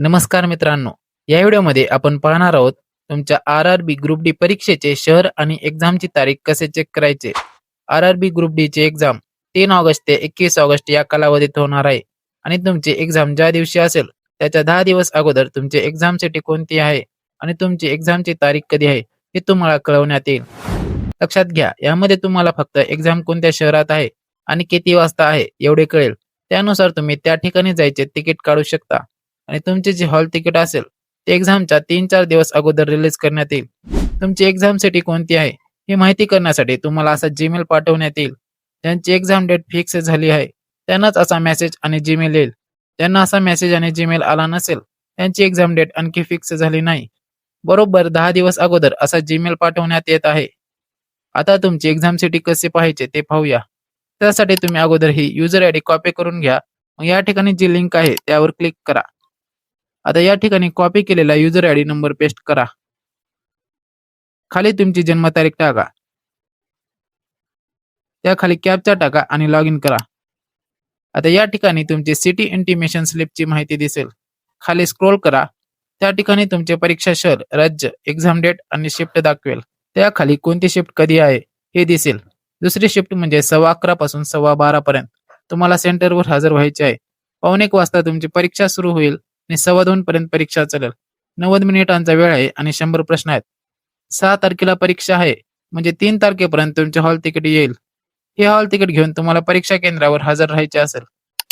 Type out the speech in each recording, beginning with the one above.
नमस्कार मित्रांनो, या व्हिडिओमध्ये आपण पाहणार आहोत तुमच्या आर-आर-बी ग्रुप डी परीक्षेचे शहर आणि एक्झामची तारीख कसे चेक करायचे. आर-आर-बी ग्रुप डी चे एक्झाम 3 ऑगस्ट ते 21 ऑगस्ट या कालावधीत होणार आहे आणि तुमची एक्झाम ज्या दिवशी असेल त्याच्या 10 दिवस अगोदर तुमची एक्झाम सिटी कोणती आहे आणि तुमची एक्झामची तारीख कधी आहे हे तुम्हाला कळवण्यात येईल. लक्षात घ्या, यामध्ये तुम्हाला फक्त एक्झाम कोणत्या शहरात आहे आणि किती वाजता आहे एवढे कळेल. त्यानुसार तुम्ही त्या ठिकाणी जायचे तिकीट काढू शकता आणि तुमचे जे हॉल तिकीट असेल ते एक्झामच्या 3-4 दिवस अगोदर रिलीज करण्यात येईल. तुमची एक्झाम सिटी कोणती आहे ही माहिती करण्यासाठी तुम्हाला असा जीमेल पाठवण्यात येईल. ज्यांची एक्झाम डेट फिक्स झाली आहे त्यांनाच असा मेसेज आणि जीमेल येईल. ज्यांना असा मेसेज आणि जीमेल आला नसेल त्यांची एक्झाम डेट आणखी फिक्स झाली नाही, बरोबर 10 दिवस अगोदर असा जीमेल पाठवण्यात येत आहे. आता तुमची एक्झाम सिटी कसे पाहायचे ते पाहूया. त्यासाठी तुम्ही अगोदर ही युजर आयडी कॉपी करून घ्या. मग या ठिकाणी जी लिंक आहे त्यावर क्लिक करा. आता या ठिकाणी कॉपी केलेला युजर आयडी नंबर पेस्ट करा. खाली तुमची जन्मतारीख टाका. त्याखाली कॅप्चा टाका आणि लॉग इन करा. आता या ठिकाणी तुमची सिटी इंटिमेशन स्लिपची माहिती दिसेल. खाली स्क्रोल करा. त्या ठिकाणी तुमचे परीक्षा शहर, राज्य, एक्झाम डेट आणि शिफ्ट दाखवेल. त्याखाली कोणती शिफ्ट कधी आहे हे दिसेल. दुसरी शिफ्ट म्हणजे 11:15 पासून 12:15 पर्यंत तुम्हाला सेंटरवर हजर व्हायचे आहे. 1:15 वाजता तुमची परीक्षा सुरू होईल आणि 2:15 पर्यंत परीक्षा चालेल. 90 मिनिटांचा वेळ आहे आणि 100 प्रश्न आहेत. 6 तारखेला परीक्षा आहे म्हणजे 3 तारखेपर्यंत तुमचे हॉल तिकीट येईल. हे हॉल तिकीट घेऊन तुम्हाला परीक्षा केंद्रावर हजर राहायचे असेल.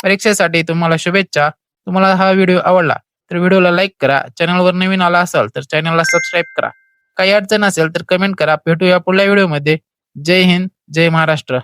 परीक्षेसाठी तुम्हाला शुभेच्छा. तुम्हाला हा व्हिडिओ आवडला तर व्हिडिओला लाईक करा. चॅनलवर नवीन आला असाल तर चॅनलला सबस्क्राईब करा. काही अडचण असेल तर कमेंट करा. भेटूया पुढल्या व्हिडिओमध्ये. जय हिंद, जय महाराष्ट्र.